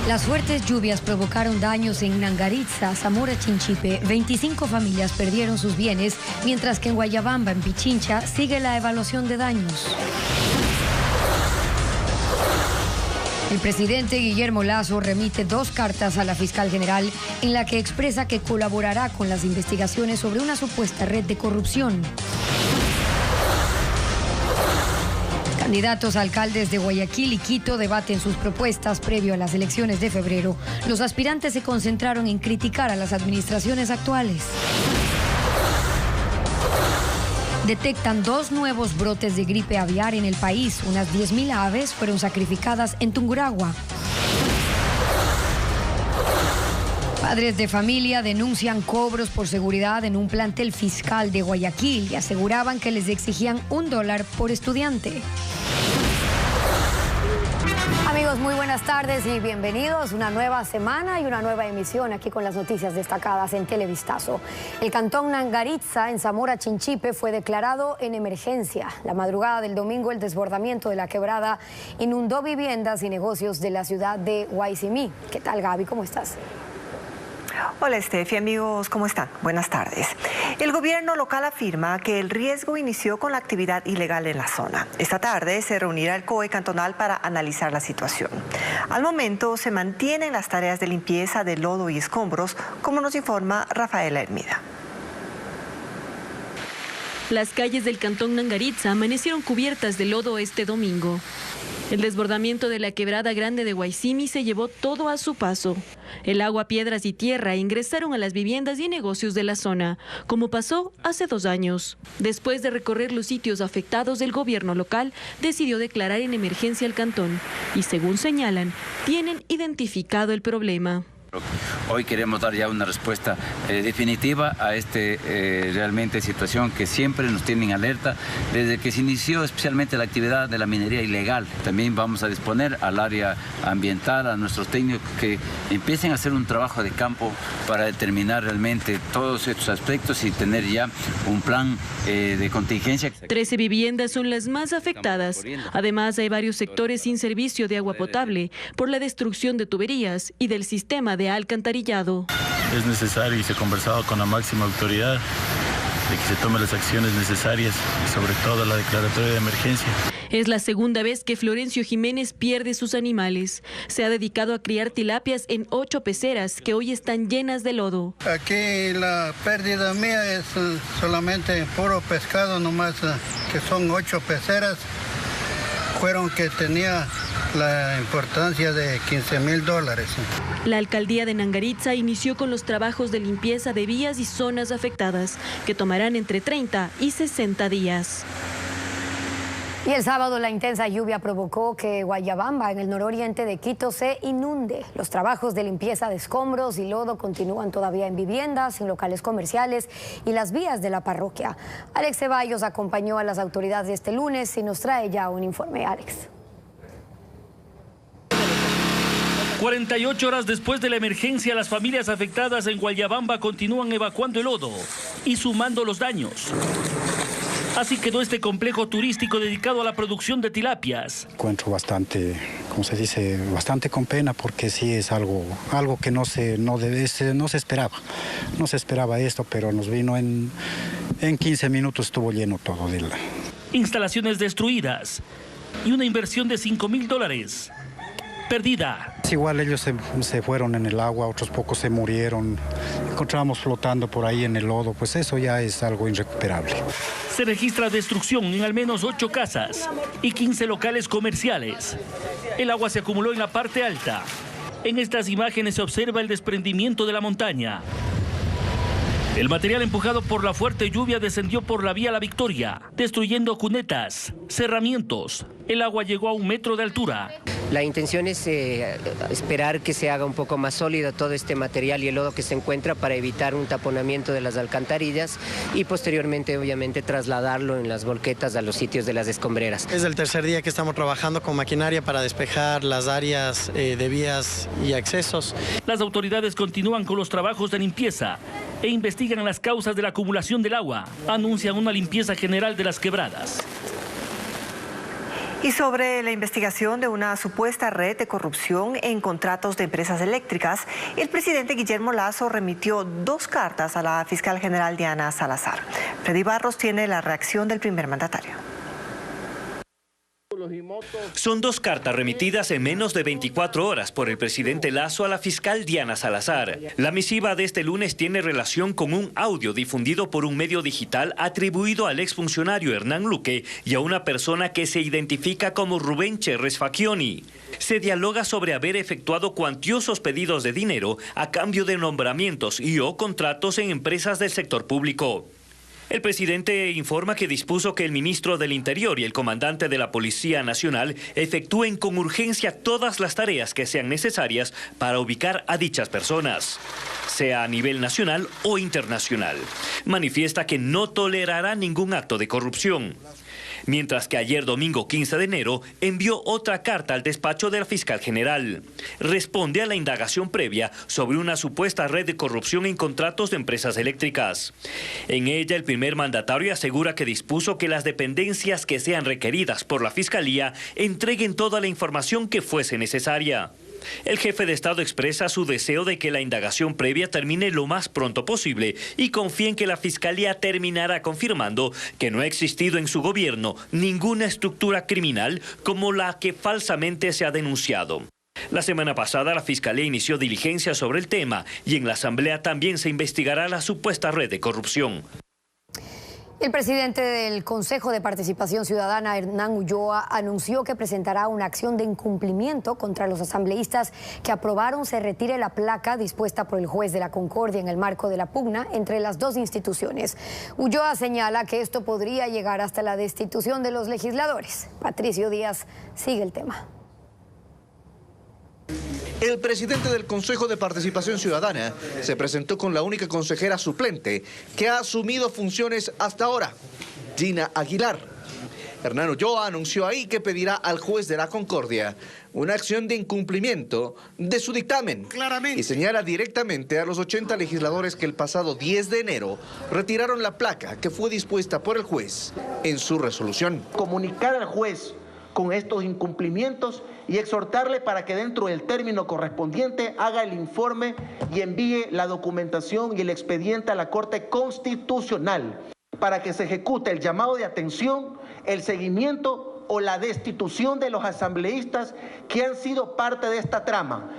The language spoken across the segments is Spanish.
Las fuertes lluvias provocaron daños en Nangaritza, Zamora Chinchipe. 25 familias perdieron sus bienes, mientras que en Guayabamba, en Pichincha, sigue la evaluación de daños. El presidente Guillermo Lasso remite 2 cartas a la fiscal general en la que expresa que colaborará con las investigaciones sobre una supuesta red de corrupción. Candidatos a alcaldes de Guayaquil y Quito debaten sus propuestas previo a las elecciones de febrero. Los aspirantes se concentraron en criticar a las administraciones actuales. Detectan 2 nuevos brotes de gripe aviar en el país. Unas 10.000 aves fueron sacrificadas en Tungurahua. Padres de familia denuncian cobros por seguridad en un plantel fiscal de Guayaquil y aseguraban que les exigían $1 por estudiante. Amigos, muy buenas tardes y bienvenidos. Una nueva semana y una nueva emisión aquí con las noticias destacadas en Televistazo. El cantón Nangaritza, en Zamora Chinchipe, fue declarado en emergencia. La madrugada del domingo, el desbordamiento de la quebrada inundó viviendas y negocios de la ciudad de Guaysimí. ¿Qué tal, Gaby? ¿Cómo estás? Hola, Steffi, amigos, ¿cómo están? Buenas tardes. El gobierno local afirma que el riesgo inició con la actividad ilegal en la zona. Esta tarde se reunirá el COE cantonal para analizar la situación. Al momento se mantienen las tareas de limpieza de lodo y escombros, como nos informa Rafaela Hermida. Las calles del cantón Nangaritza amanecieron cubiertas de lodo este domingo. El desbordamiento de la quebrada grande de Guaysimí se llevó todo a su paso. El agua, piedras y tierra ingresaron a las viviendas y negocios de la zona, como pasó hace 2 años. Después de recorrer los sitios afectados, el gobierno local decidió declarar en emergencia al cantón y, según señalan, tienen identificado el problema. Hoy queremos dar ya una respuesta definitiva a realmente situación que siempre nos tiene en alerta desde que se inició especialmente la actividad de la minería ilegal. También vamos a disponer al área ambiental, a nuestros técnicos que empiecen a hacer un trabajo de campo para determinar realmente todos estos aspectos y tener ya un plan de contingencia. 13 viviendas son las más afectadas. Además, hay varios sectores sin servicio de agua potable por la destrucción de tuberías y del sistema de alcantarillado. Es necesario y se ha conversado con la máxima autoridad de que se tomen las acciones necesarias y sobre todo la declaratoria de emergencia. Es la segunda vez que Florencio Jiménez pierde sus animales. Se ha dedicado a criar tilapias en 8 peceras que hoy están llenas de lodo. Aquí la pérdida mía es solamente puro pescado nomás, que son 8 peceras. Fueron que tenía la importancia de $15,000. La alcaldía de Nangaritza inició con los trabajos de limpieza de vías y zonas afectadas, que tomarán entre 30 y 60 días. Y el sábado la intensa lluvia provocó que Guayabamba, en el nororiente de Quito, se inunde. Los trabajos de limpieza de escombros y lodo continúan todavía en viviendas, en locales comerciales y las vías de la parroquia. Alex Ceballos acompañó a las autoridades este lunes y nos trae ya un informe. Alex. 48 horas después de la emergencia, las familias afectadas en Guayabamba continúan evacuando el lodo y sumando los daños. Así quedó este complejo turístico dedicado a la producción de tilapias. Encuentro bastante, como se dice, bastante con pena, porque sí es algo que no se esperaba. No se esperaba esto, pero nos vino en 15 minutos, estuvo lleno todo de la... Instalaciones destruidas y una inversión de $5,000 perdida. Igual ellos se fueron en el agua, otros pocos se murieron. Encontramos flotando por ahí en el lodo, pues eso ya es algo irrecuperable. Se registra destrucción en al menos 8 casas y 15 locales comerciales. El agua se acumuló en la parte alta. En estas imágenes se observa el desprendimiento de la montaña. El material empujado por la fuerte lluvia descendió por la vía La Victoria, destruyendo cunetas, cerramientos. El agua llegó a 1 metro de altura. La intención es esperar que se haga un poco más sólido todo este material y el lodo que se encuentra para evitar un taponamiento de las alcantarillas y posteriormente, obviamente, trasladarlo en las volquetas a los sitios de las escombreras. Es el tercer día que estamos trabajando con maquinaria para despejar las áreas de vías y accesos. Las autoridades continúan con los trabajos de limpieza e investigan las causas de la acumulación del agua. Anuncian una limpieza general de las quebradas. Y sobre la investigación de una supuesta red de corrupción en contratos de empresas eléctricas, el presidente Guillermo Lasso remitió 2 cartas a la fiscal general Diana Salazar. Freddy Barros tiene la reacción del primer mandatario. Son 2 cartas remitidas en menos de 24 horas por el presidente Lasso a la fiscal Diana Salazar. La misiva de este lunes tiene relación con un audio difundido por un medio digital atribuido al exfuncionario Hernán Luque y a una persona que se identifica como Rubén Cherres Facchioni. Se dialoga sobre haber efectuado cuantiosos pedidos de dinero a cambio de nombramientos y o contratos en empresas del sector público. El presidente informa que dispuso que el ministro del Interior y el comandante de la Policía Nacional efectúen con urgencia todas las tareas que sean necesarias para ubicar a dichas personas, sea a nivel nacional o internacional. Manifiesta que no tolerará ningún acto de corrupción. Mientras que ayer domingo 15 de enero envió otra carta al despacho de la fiscal general. Responde a la indagación previa sobre una supuesta red de corrupción en contratos de empresas eléctricas. En ella el primer mandatario asegura que dispuso que las dependencias que sean requeridas por la fiscalía entreguen toda la información que fuese necesaria. El jefe de Estado expresa su deseo de que la indagación previa termine lo más pronto posible y confía en que la Fiscalía terminará confirmando que no ha existido en su gobierno ninguna estructura criminal como la que falsamente se ha denunciado. La semana pasada la Fiscalía inició diligencias sobre el tema y en la Asamblea también se investigará la supuesta red de corrupción. El presidente del Consejo de Participación Ciudadana, Hernán Ulloa, anunció que presentará una acción de incumplimiento contra los asambleístas que aprobaron se retire la placa dispuesta por el juez de la Concordia en el marco de la pugna entre las 2 instituciones. Ulloa señala que esto podría llegar hasta la destitución de los legisladores. Patricio Díaz sigue el tema. El presidente del Consejo de Participación Ciudadana se presentó con la única consejera suplente que ha asumido funciones hasta ahora, Gina Aguilar. Hernán Ulloa anunció ahí que pedirá al juez de la Concordia una acción de incumplimiento de su dictamen. Claramente. Y señala directamente a los 80 legisladores que el pasado 10 de enero retiraron la placa que fue dispuesta por el juez en su resolución. Comunicar al juez con estos incumplimientos y exhortarle para que dentro del término correspondiente haga el informe y envíe la documentación y el expediente a la Corte Constitucional para que se ejecute el llamado de atención, el seguimiento o la destitución de los asambleístas que han sido parte de esta trama.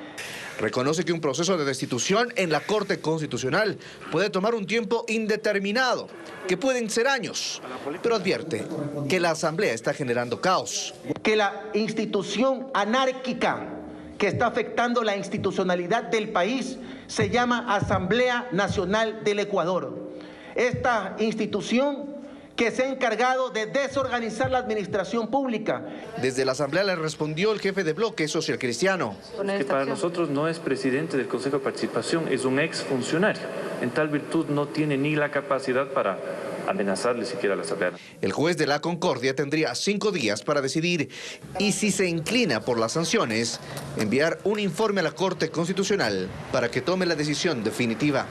Reconoce que un proceso de destitución en la Corte Constitucional puede tomar un tiempo indeterminado, que pueden ser años, pero advierte que la Asamblea está generando caos. Que la institución anárquica que está afectando la institucionalidad del país se llama Asamblea Nacional del Ecuador. Esta institución que se ha encargado de desorganizar la administración pública. Desde la Asamblea le respondió el jefe de bloque social cristiano. Que para nosotros no es presidente del Consejo de Participación, es un exfuncionario. En tal virtud no tiene ni la capacidad para amenazarle siquiera a la Asamblea. El juez de la Concordia tendría 5 días para decidir y si se inclina por las sanciones, enviar un informe a la Corte Constitucional para que tome la decisión definitiva.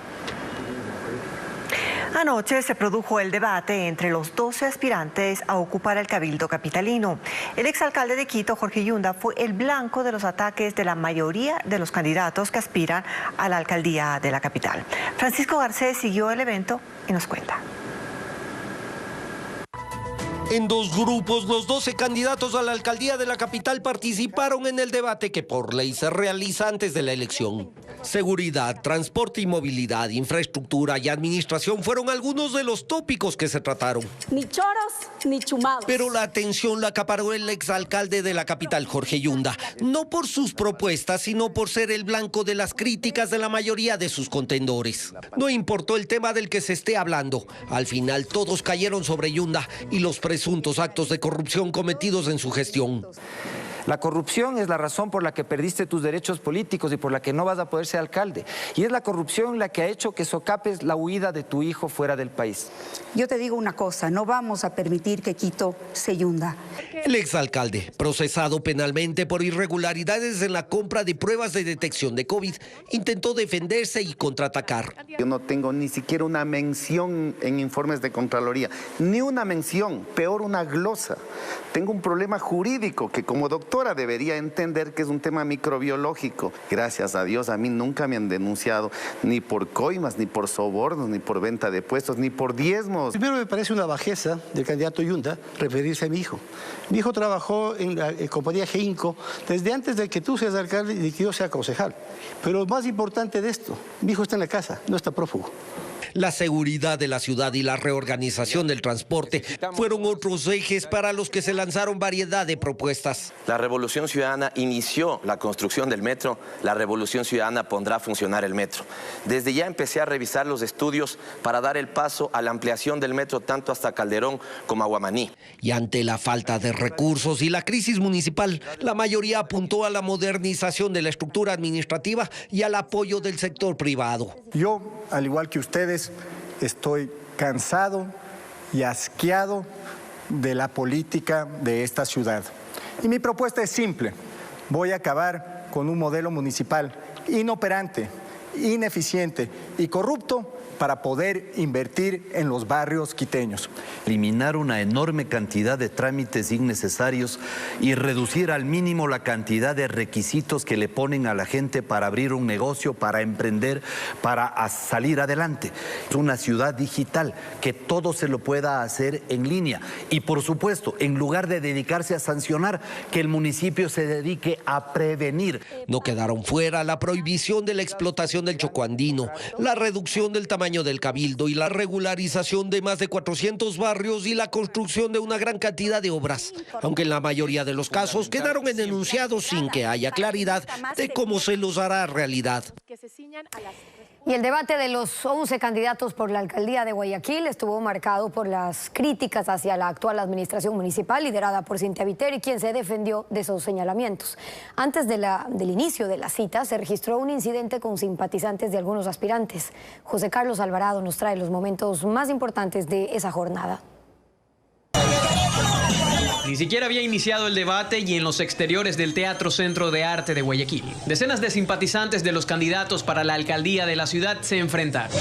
Anoche se produjo el debate entre los 12 aspirantes a ocupar el Cabildo capitalino. El exalcalde de Quito, Jorge Yunda, fue el blanco de los ataques de la mayoría de los candidatos que aspiran a la alcaldía de la capital. Francisco Garcés siguió el evento y nos cuenta. En 2 grupos, los 12 candidatos a la alcaldía de la capital participaron en el debate que por ley se realiza antes de la elección. Seguridad, transporte y movilidad, infraestructura y administración fueron algunos de los tópicos que se trataron. Ni choros ni chumados. Pero la atención la acaparó el exalcalde de la capital, Jorge Yunda, no por sus propuestas, sino por ser el blanco de las críticas de la mayoría de sus contendores. No importó el tema del que se esté hablando, al final todos cayeron sobre Yunda y los presuntos actos de corrupción cometidos en su gestión. La corrupción es la razón por la que perdiste tus derechos políticos y por la que no vas a poder ser alcalde. Y es la corrupción la que ha hecho que socapes la huida de tu hijo fuera del país. Yo te digo una cosa, no vamos a permitir que Quito se hunda. El exalcalde, procesado penalmente por irregularidades en la compra de pruebas de detección de COVID, intentó defenderse y contraatacar. Yo no tengo ni siquiera una mención en informes de Contraloría, ni una mención, peor una glosa. Tengo un problema jurídico que como doctora debería entender que es un tema microbiológico. Gracias a Dios, a mí nunca me han denunciado ni por coimas, ni por sobornos, ni por venta de puestos, ni por diezmos. Primero me parece una bajeza del candidato Yunda referirse a mi hijo. Mi hijo trabajó en la compañía Geinco desde antes de que tú seas alcalde y que yo sea concejal. Pero lo más importante de esto, mi hijo está en la casa, no está prófugo. La seguridad de la ciudad y la reorganización del transporte fueron otros ejes para los que se lanzaron variedad de propuestas. La Revolución Ciudadana inició la construcción del metro, la Revolución Ciudadana pondrá a funcionar el metro. Desde ya empecé a revisar los estudios para dar el paso a la ampliación del metro tanto hasta Calderón como a Guamaní. Y ante la falta de recursos y la crisis municipal, la mayoría apuntó a la modernización de la estructura administrativa y al apoyo del sector privado. Yo, al igual que ustedes, estoy cansado y asqueado de la política de esta ciudad. Y mi propuesta es simple. Voy a acabar con un modelo municipal inoperante, ineficiente y corrupto para poder invertir en los barrios quiteños. Eliminar una enorme cantidad de trámites innecesarios y reducir al mínimo la cantidad de requisitos que le ponen a la gente para abrir un negocio, para emprender, para salir adelante. Es una ciudad digital, que todo se lo pueda hacer en línea. Y por supuesto, en lugar de dedicarse a sancionar, que el municipio se dedique a prevenir. No quedaron fuera la prohibición de la explotación del chocoandino, la reducción del tamaño del cabildo y la regularización de más de 400 barrios y la construcción de una gran cantidad de obras, aunque en la mayoría de los casos quedaron en enunciados sin que haya claridad de cómo se los hará realidad. Y el debate de los 11 candidatos por la alcaldía de Guayaquil estuvo marcado por las críticas hacia la actual administración municipal liderada por Cynthia Viteri, quien se defendió de esos señalamientos. Antes del inicio de la cita se registró un incidente con simpatizantes de algunos aspirantes. José Carlos Alvarado nos trae los momentos más importantes de esa jornada. Ni siquiera había iniciado el debate y en los exteriores del Teatro Centro de Arte de Guayaquil, decenas de simpatizantes de los candidatos para la alcaldía de la ciudad se enfrentaron.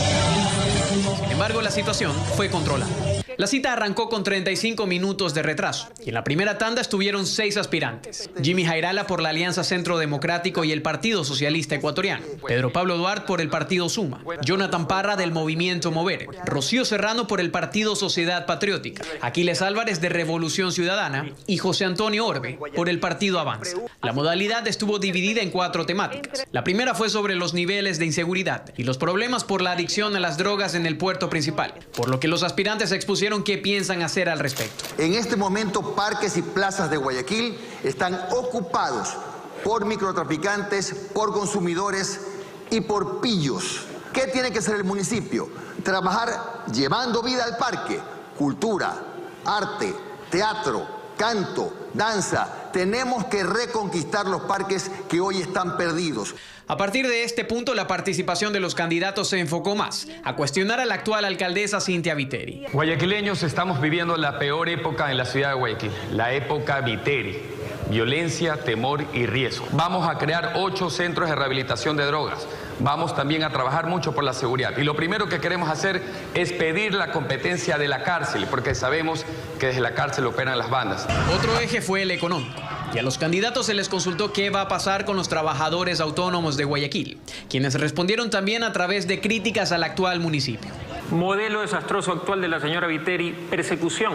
Sin embargo, la situación fue controlada. La cita arrancó con 35 minutos de retraso y en la primera tanda estuvieron 6 aspirantes. Jimmy Jairala por la Alianza Centro Democrático y el Partido Socialista Ecuatoriano, Pedro Pablo Duarte por el Partido Suma, Jonathan Parra del Movimiento Mover, Rocío Serrano por el Partido Sociedad Patriótica, Aquiles Álvarez de Revolución Ciudadana y José Antonio Orbe por el Partido Avanza. La modalidad estuvo dividida en 4 temáticas. La primera fue sobre los niveles de inseguridad y los problemas por la adicción a las drogas en el puerto principal, por lo que los aspirantes expusieron qué piensan hacer al respecto. En este momento, parques y plazas de Guayaquil están ocupados por microtraficantes, por consumidores y por pillos. ¿Qué tiene que hacer el municipio? Trabajar llevando vida al parque, cultura, arte, teatro, canto, danza. Tenemos que reconquistar los parques que hoy están perdidos. A partir de este punto, la participación de los candidatos se enfocó más a cuestionar a la actual alcaldesa Cynthia Viteri. Guayaquileños, estamos viviendo la peor época en la ciudad de Guayaquil, la época Viteri. Violencia, temor y riesgo. Vamos a crear 8 centros de rehabilitación de drogas. Vamos también a trabajar mucho por la seguridad. Y lo primero que queremos hacer es pedir la competencia de la cárcel, porque sabemos que desde la cárcel operan las bandas. Otro eje fue el económico. Y a los candidatos se les consultó qué va a pasar con los trabajadores autónomos de Guayaquil, quienes respondieron también a través de críticas al actual municipio. Modelo desastroso actual de la señora Viteri, persecución,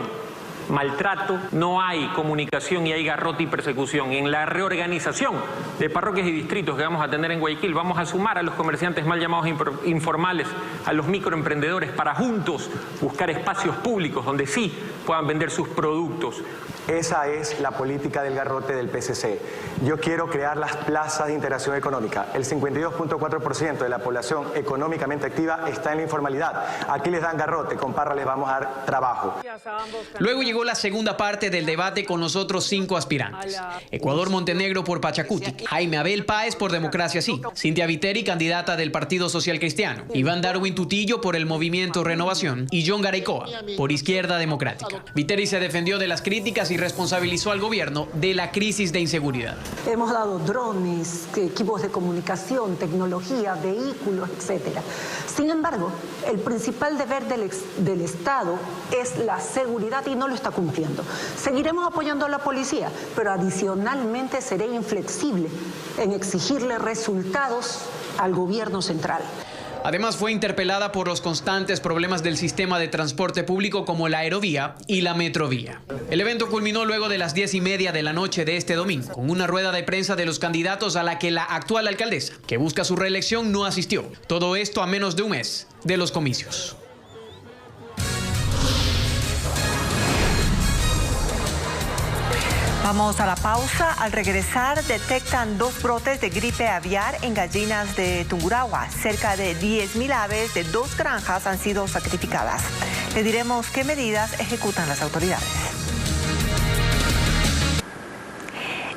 maltrato, no hay comunicación y hay garrote y persecución. En la reorganización de parroquias y distritos que vamos a tener en Guayaquil, vamos a sumar a los comerciantes mal llamados informales, a los microemprendedores, para juntos buscar espacios públicos donde sí puedan vender sus productos. Esa es la política del garrote del PSC. Yo quiero crear las plazas de integración económica. El 52.4% de la población económicamente activa está en la informalidad. Aquí les dan garrote, con Parra les vamos a dar trabajo. Luego llegó la segunda parte del debate con los otros 5 aspirantes. Ecuador-Montenegro por Pachacutic, Jaime Abel Páez por Democracia Sí, Cintia Viteri, candidata del Partido Social Cristiano, Iván Darwin Tutillo por el Movimiento Renovación y John Garaycoa por Izquierda Democrática. Viteri se defendió de las críticas y responsabilizó al gobierno de la crisis de inseguridad. Hemos dado drones, equipos de comunicación, tecnología, vehículos, etc. Sin embargo, el principal deber del Estado es la seguridad y no lo está cumpliendo. Seguiremos apoyando a la policía, pero adicionalmente seré inflexible en exigirle resultados al gobierno central. Además, fue interpelada por los constantes problemas del sistema de transporte público como la aerovía y la metrovía. El evento culminó luego de las 10:30 de la noche de este domingo, con una rueda de prensa de los candidatos a la que la actual alcaldesa, que busca su reelección, no asistió. Todo esto a menos de un mes de los comicios. Vamos a la pausa. Al regresar, detectan 2 brotes de gripe aviar en gallinas de Tungurahua. Cerca de 10.000 aves de 2 granjas han sido sacrificadas. Le diremos qué medidas ejecutan las autoridades.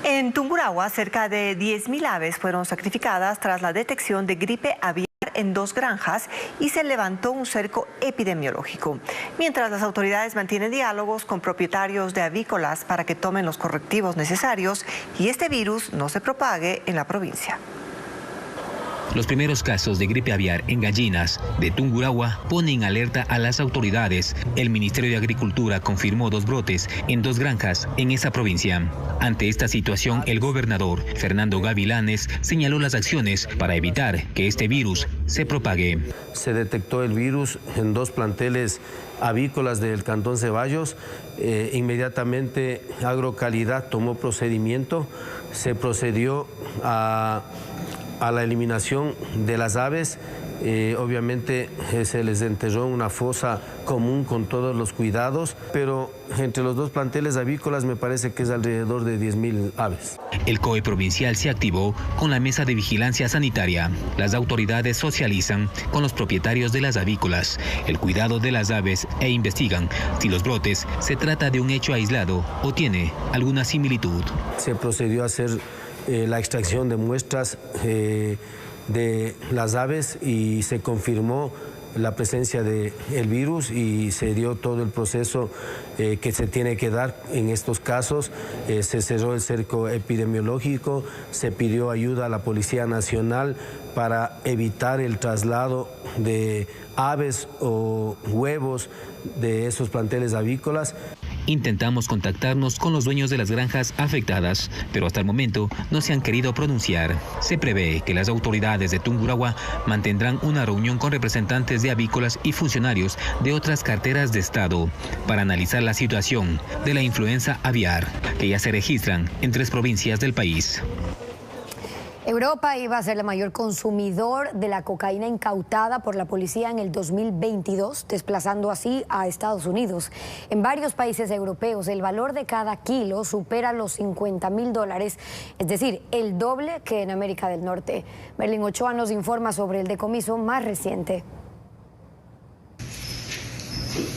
En Tungurahua, cerca de 10.000 aves fueron sacrificadas tras la detección de gripe aviar en 2 granjas y se levantó un cerco epidemiológico. Mientras las autoridades mantienen diálogos con propietarios de avícolas para que tomen los correctivos necesarios y este virus no se propague en la provincia. Los primeros casos de gripe aviar en gallinas de Tungurahua ponen alerta a las autoridades. El Ministerio de Agricultura confirmó 2 brotes en 2 granjas en esa provincia. Ante esta situación, el gobernador Fernando Gavilanes señaló las acciones para evitar que este virus se propague. Se detectó el virus en 2 planteles avícolas del Cantón Ceballos. Inmediatamente Agrocalidad tomó procedimiento, se procedió a la eliminación de las aves. Obviamente se les enterró en una fosa común con todos los cuidados, pero entre los 2 planteles avícolas me parece que es alrededor de 10.000 aves. El COE provincial se activó con la mesa de vigilancia sanitaria. Las autoridades socializan con los propietarios de las avícolas el cuidado de las aves e investigan si los brotes se trata de un hecho aislado o tiene alguna similitud. Se procedió a hacer la extracción de muestras de las aves y se confirmó la presencia del virus y se dio todo el proceso que se tiene que dar en estos casos. Se cerró el cerco epidemiológico, se pidió ayuda a la Policía Nacional para evitar el traslado de aves o huevos de esos planteles avícolas. Intentamos contactarnos con los dueños de las granjas afectadas, pero hasta el momento no se han querido pronunciar. Se prevé que las autoridades de Tungurahua mantendrán una reunión con representantes de avícolas y funcionarios de otras carteras de Estado para analizar la situación de la influenza aviar, que ya se registran en 3 provincias del país. Europa iba a ser el mayor consumidor de la cocaína incautada por la policía en el 2022, desplazando así a Estados Unidos. En varios países europeos, el valor de cada kilo supera los $50.000, es decir, el doble que en América del Norte. Merlin Ochoa nos informa sobre el decomiso más reciente.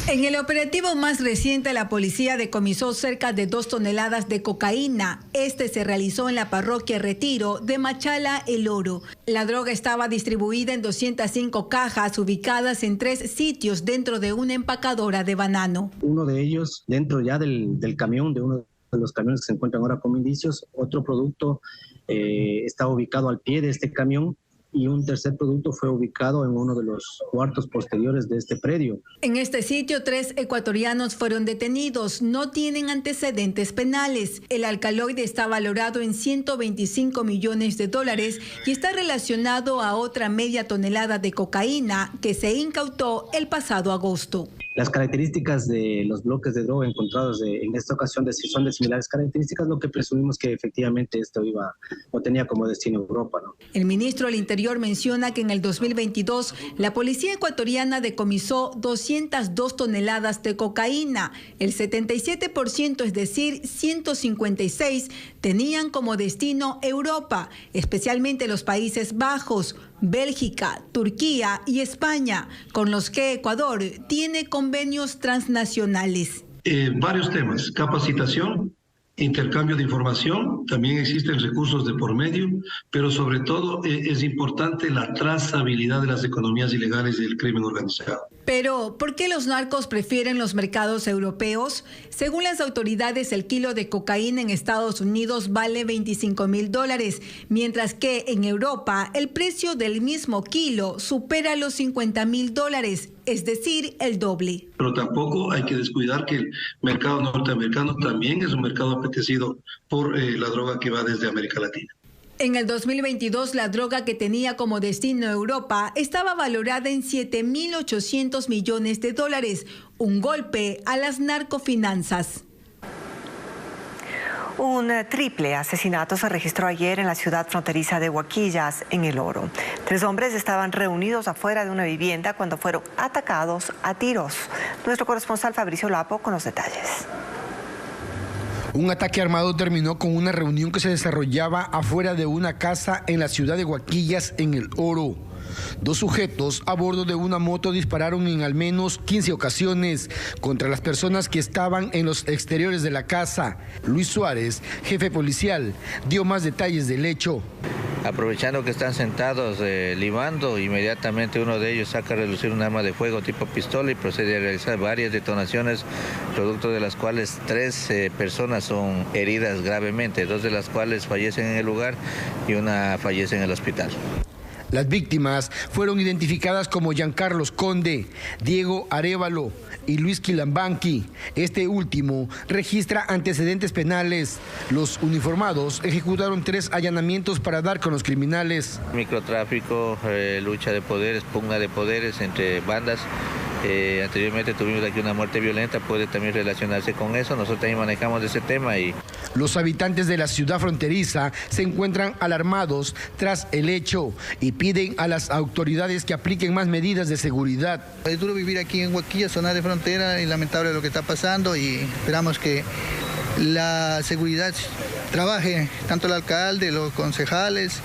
En el operativo más reciente, la policía decomisó cerca de 2 toneladas de cocaína. Este se realizó en la parroquia Retiro de Machala, El Oro. La droga estaba distribuida en 205 cajas ubicadas en 3 sitios dentro de una empacadora de banano. Uno de ellos dentro ya del camión, de uno de los camiones que se encuentran ahora como indicios. Otro producto está ubicado al pie de este camión. Y un tercer producto fue ubicado en uno de los cuartos posteriores de este predio. En este sitio, 3 ecuatorianos fueron detenidos. No tienen antecedentes penales. El alcaloide está valorado en $125 millones y está relacionado a otra media tonelada de cocaína que se incautó el pasado agosto. Las características de los bloques de droga encontrados en esta ocasión son de similares características, lo que presumimos que efectivamente esto iba o tenía como destino Europa, ¿no? El ministro del Interior menciona que en el 2022 la policía ecuatoriana decomisó 202 toneladas de cocaína. El 77%, es decir, 156, tenían como destino Europa, especialmente los Países Bajos, Bélgica, Turquía y España, con los que Ecuador tiene convenios transnacionales. Varios temas: capacitación, intercambio de información, también existen recursos de por medio, pero sobre todo es importante la trazabilidad de las economías ilegales y del crimen organizado. Pero, ¿por qué los narcos prefieren los mercados europeos? Según las autoridades, el kilo de cocaína en Estados Unidos vale $25,000, mientras que en Europa el precio del mismo kilo supera los $50,000, es decir, el doble. Pero tampoco hay que descuidar que el mercado norteamericano también es un mercado apetecido por la droga que va desde América Latina. En el 2022, la droga que tenía como destino Europa estaba valorada en $7.800 millones, un golpe a las narcofinanzas. Un triple asesinato se registró ayer en la ciudad fronteriza de Huaquillas, en El Oro. 3 hombres estaban reunidos afuera de una vivienda cuando fueron atacados a tiros. Nuestro corresponsal Fabricio Lapo con los detalles. Un ataque armado terminó con una reunión que se desarrollaba afuera de una casa en la ciudad de Huaquillas, en El Oro. 2 sujetos a bordo de una moto dispararon en al menos 15 ocasiones contra las personas que estaban en los exteriores de la casa. Luis Suárez, jefe policial, dio más detalles del hecho. Aprovechando que están sentados libando, inmediatamente uno de ellos saca a relucir un arma de fuego tipo pistola y procede a realizar varias detonaciones, producto de las cuales 3 personas son heridas gravemente, 2 de las cuales fallecen en el lugar y una fallece en el hospital. Las víctimas fueron identificadas como Giancarlos Conde, Diego Arévalo y Luis Quilambanqui. Este último registra antecedentes penales. Los uniformados ejecutaron 3 allanamientos para dar con los criminales. Microtráfico, lucha de poderes, pugna de poderes entre bandas. Anteriormente tuvimos aquí una muerte violenta, puede también relacionarse con eso. Nosotros también manejamos ese tema. Los habitantes de la ciudad fronteriza se encuentran alarmados tras el hecho y piden a las autoridades que apliquen más medidas de seguridad. Es duro vivir aquí en Huaquillas, zona de frontera, y lamentable lo que está pasando, y esperamos que la seguridad trabaje, tanto el alcalde, los concejales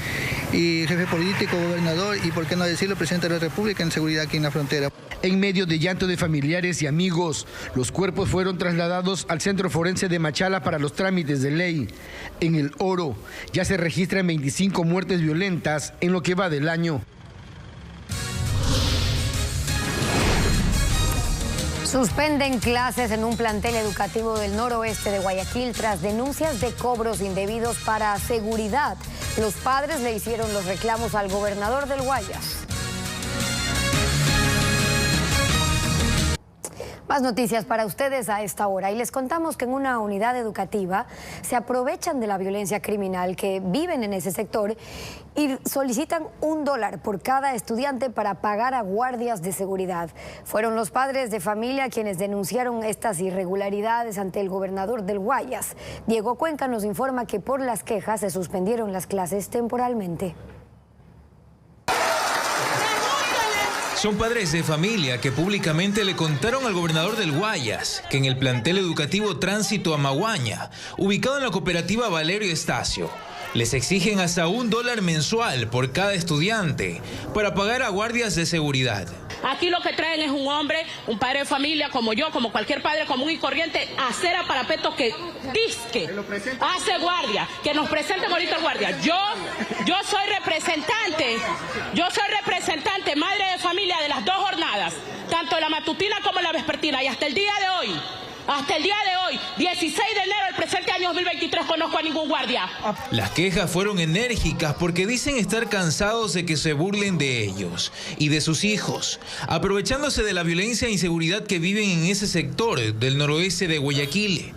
y jefe político, gobernador y, por qué no decirlo, presidente de la República, en seguridad aquí en la frontera. En medio de llanto de familiares y amigos, los cuerpos fueron trasladados al Centro Forense de Machala para los trámites de ley. En El Oro ya se registran 25 muertes violentas en lo que va del año. Suspenden clases en un plantel educativo del noroeste de Guayaquil tras denuncias de cobros indebidos para seguridad. Los padres le hicieron los reclamos al gobernador del Guayas. Más noticias para ustedes a esta hora y les contamos que en una unidad educativa se aprovechan de la violencia criminal que viven en ese sector y solicitan $1 por cada estudiante para pagar a guardias de seguridad. Fueron los padres de familia quienes denunciaron estas irregularidades ante el gobernador del Guayas. Diego Cuenca nos informa que por las quejas se suspendieron las clases temporalmente. Son padres de familia que públicamente le contaron al gobernador del Guayas que en el plantel educativo Tránsito Amaguaña, ubicado en la cooperativa Valerio Estacio, les exigen hasta $1 mensual por cada estudiante para pagar a guardias de seguridad. Aquí lo que traen es un hombre, un padre de familia como yo, como cualquier padre común y corriente, a hacer a parapeto que disque hace guardia, que nos presente bonito el guardia. Yo soy representante, madre de familia de las 2 jornadas, tanto la matutina como la vespertina, y hasta el día de hoy, 16 de enero del presente año 2023, conozco a ningún guardia. Las quejas fueron enérgicas porque dicen estar cansados de que se burlen de ellos y de sus hijos, aprovechándose de la violencia e inseguridad que viven en ese sector del noroeste de Guayaquil.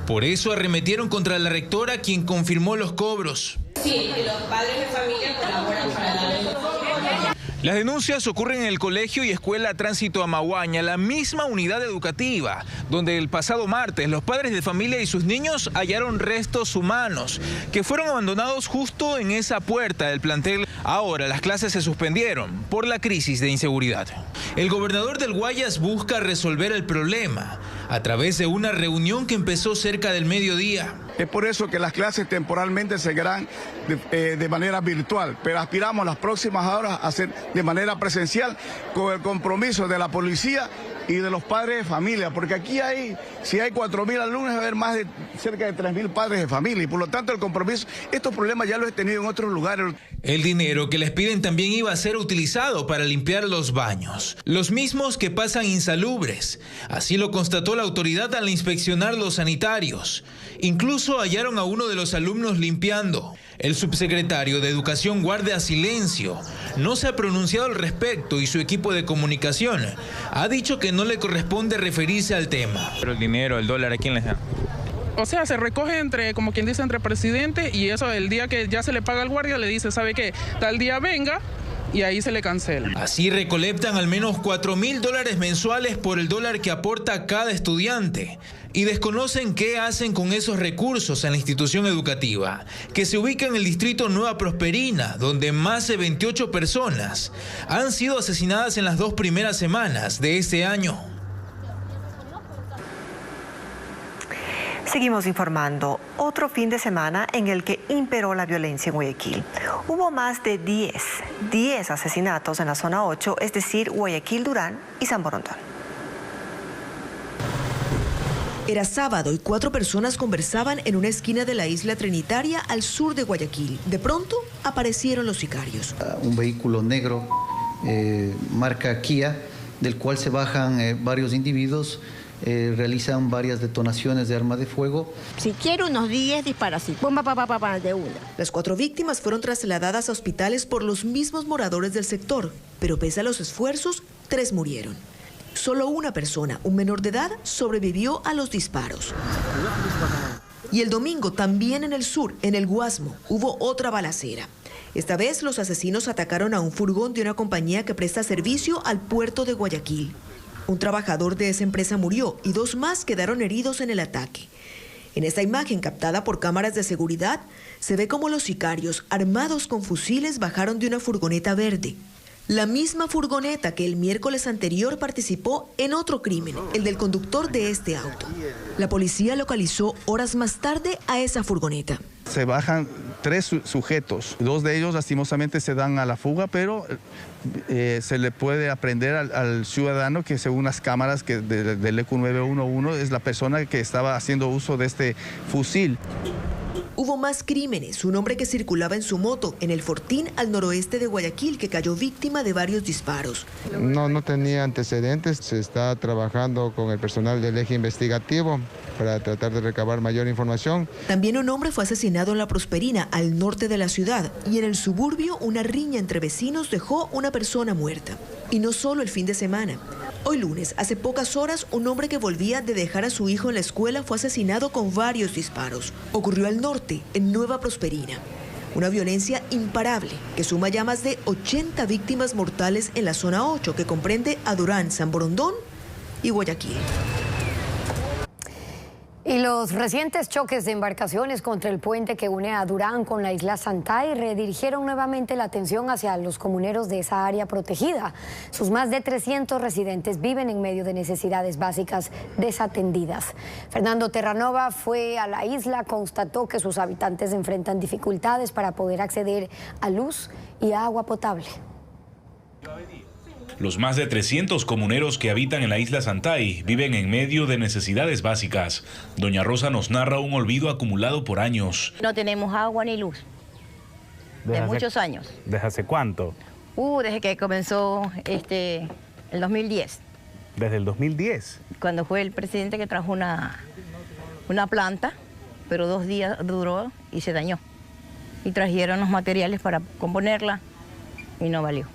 Por eso arremetieron contra la rectora, quien confirmó los cobros. Sí, que los padres de familia colaboran para la ley. Las denuncias ocurren en el Colegio y Escuela Tránsito Amaguaña, la misma unidad educativa, donde el pasado martes los padres de familia y sus niños hallaron restos humanos que fueron abandonados justo en esa puerta del plantel. Ahora las clases se suspendieron por la crisis de inseguridad. El gobernador del Guayas busca resolver el problema a través de una reunión que empezó cerca del mediodía. Es por eso que las clases temporalmente seguirán de manera virtual, pero aspiramos las próximas horas a hacer de manera presencial con el compromiso de la policía y de los padres de familia, porque aquí si hay 4.000 alumnos, va a haber más de cerca de 3.000 padres de familia, y por lo tanto el compromiso, estos problemas ya los he tenido en otros lugares. El dinero que les piden también iba a ser utilizado para limpiar los baños, los mismos que pasan insalubres. Así lo constató la autoridad al inspeccionar los sanitarios. Incluso hallaron a uno de los alumnos limpiando. El subsecretario de Educación guarda silencio. No se ha pronunciado al respecto y su equipo de comunicación ha dicho que no le corresponde referirse al tema. Pero el dinero, el dólar, ¿a quién les da? O sea, se recoge entre, como quien dice, entre presidente, y eso el día que ya se le paga al guardia le dice, ¿sabe qué? Tal día venga, y ahí se le cancela. Así recolectan al menos $4.000 mensuales por el dólar que aporta cada estudiante. Y desconocen qué hacen con esos recursos en la institución educativa, que se ubica en el distrito Nueva Prosperina, donde más de 28 personas han sido asesinadas en las 2 primeras semanas de este año. Seguimos informando. Otro fin de semana en el que imperó la violencia en Guayaquil. Hubo más de 10 asesinatos en la zona 8, es decir, Guayaquil, Durán y San Borondón. Era sábado y 4 personas conversaban en una esquina de la isla Trinitaria al sur de Guayaquil. De pronto aparecieron los sicarios. Un vehículo negro, marca Kia, del cual se bajan varios individuos, realizan varias detonaciones de arma de fuego. Si quiero unos 10 disparos así, bomba, de una. Las 4 víctimas fueron trasladadas a hospitales por los mismos moradores del sector, pero pese a los esfuerzos, 3 murieron. Solo una persona, un menor de edad, sobrevivió a los disparos. Y el domingo, también en el sur, en el Guasmo, hubo otra balacera. Esta vez los asesinos atacaron a un furgón de una compañía que presta servicio al puerto de Guayaquil. Un trabajador de esa empresa murió y 2 más quedaron heridos en el ataque. En esta imagen captada por cámaras de seguridad, se ve cómo los sicarios, armados con fusiles, bajaron de una furgoneta verde. La misma furgoneta que el miércoles anterior participó en otro crimen, el del conductor de este auto. La policía localizó horas más tarde a esa furgoneta. Se bajan 3 sujetos, 2 de ellos lastimosamente se dan a la fuga, pero se le puede aprender al ciudadano que según las cámaras del ECU 911 es la persona que estaba haciendo uso de este fusil. Hubo más crímenes, un hombre que circulaba en su moto en el Fortín al noroeste de Guayaquil que cayó víctima de varios disparos. No tenía antecedentes, se está trabajando con el personal del eje investigativo para tratar de recabar mayor información. También un hombre fue asesinado en La Prosperina, al norte de la ciudad, y en el suburbio una riña entre vecinos dejó una persona muerta. Y no solo el fin de semana. Hoy lunes, hace pocas horas, un hombre que volvía de dejar a su hijo en la escuela fue asesinado con varios disparos. Ocurrió al norte, en Nueva Prosperina. Una violencia imparable que suma ya más de 80 víctimas mortales en la zona 8, que comprende a Durán, San Borondón y Guayaquil. Y los recientes choques de embarcaciones contra el puente que une a Durán con la isla Santay redirigieron nuevamente la atención hacia los comuneros de esa área protegida. Sus más de 300 residentes viven en medio de necesidades básicas desatendidas. Fernando Terranova fue a la isla, constató que sus habitantes enfrentan dificultades para poder acceder a luz y agua potable. Los más de 300 comuneros que habitan en la isla Santay viven en medio de necesidades básicas. Doña Rosa nos narra un olvido acumulado por años. No tenemos agua ni luz. De muchos años. ¿Desde hace cuánto? Desde que comenzó el 2010. ¿Desde el 2010? Cuando fue el presidente que trajo una planta, pero 2 días duró y se dañó. Y trajeron los materiales para componerla y no valió.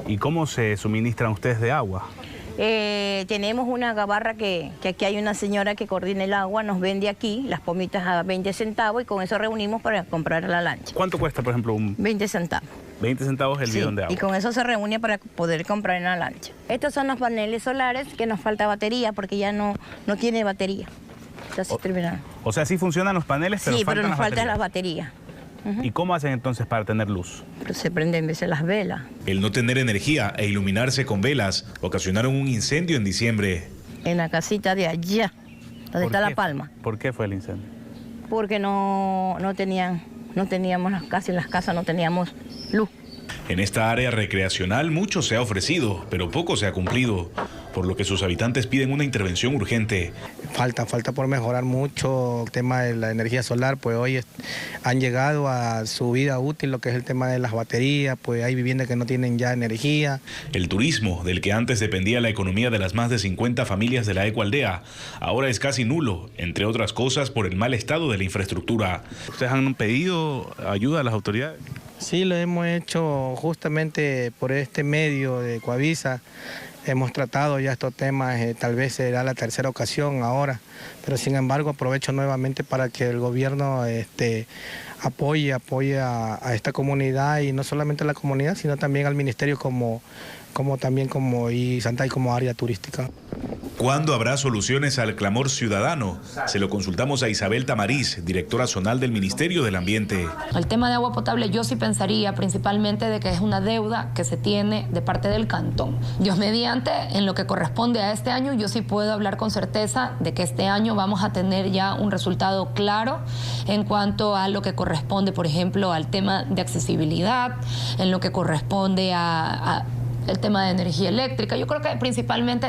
¿Y cómo se suministran ustedes de agua? Tenemos una gabarra que aquí hay una señora que coordina el agua, nos vende aquí las pomitas a 20 centavos y con eso reunimos para comprar la lancha. ¿Cuánto cuesta, por ejemplo, 20 centavos. 20 centavos el bidón de agua. Y con eso se reúne para poder comprar en la lancha. Estos son los paneles solares que nos falta batería porque ya no tiene batería. Ya se terminaron. O sea, sí funcionan los paneles, pero sí, pero nos faltan las baterías. baterías. ¿Y cómo hacen entonces para tener luz? Pero se prenden a veces las velas. El no tener energía e iluminarse con velas ocasionaron un incendio en diciembre. En la casita de allá, donde está La Palma. ¿Por qué fue el incendio? Porque no teníamos casi en las casas no teníamos luz. En esta área recreacional mucho se ha ofrecido, pero poco se ha cumplido, por lo que sus habitantes piden una intervención urgente. Falta por mejorar mucho el tema de la energía solar, pues hoy han llegado a su vida útil lo que es el tema de las baterías, pues hay viviendas que no tienen ya energía. El turismo, del que antes dependía la economía de las más de 50 familias de la ecoaldea, ahora es casi nulo, entre otras cosas por el mal estado de la infraestructura. ¿Ustedes han pedido ayuda a las autoridades? Sí, lo hemos hecho justamente por este medio de Coavisa. Hemos tratado ya estos temas, tal vez será la tercera ocasión ahora, pero sin embargo aprovecho nuevamente para que el gobierno apoye a esta comunidad y no solamente a la comunidad, sino también al ministerio y Santay como área turística. ¿Cuándo habrá soluciones al clamor ciudadano? Se lo consultamos a Isabel Tamariz, directora zonal del Ministerio del Ambiente. El tema de agua potable yo sí pensaría principalmente de que es una deuda que se tiene de parte del cantón. Dios mediante, en lo que corresponde a este año, yo sí puedo hablar con certeza de que este año vamos a tener ya un resultado claro en cuanto a lo que corresponde, por ejemplo, al tema de accesibilidad, en lo que corresponde a el tema de energía eléctrica. Yo creo que principalmente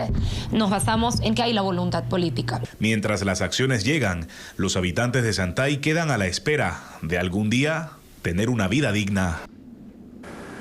nos basamos en que hay la voluntad política. Mientras las acciones llegan, los habitantes de Santay quedan a la espera de algún día tener una vida digna.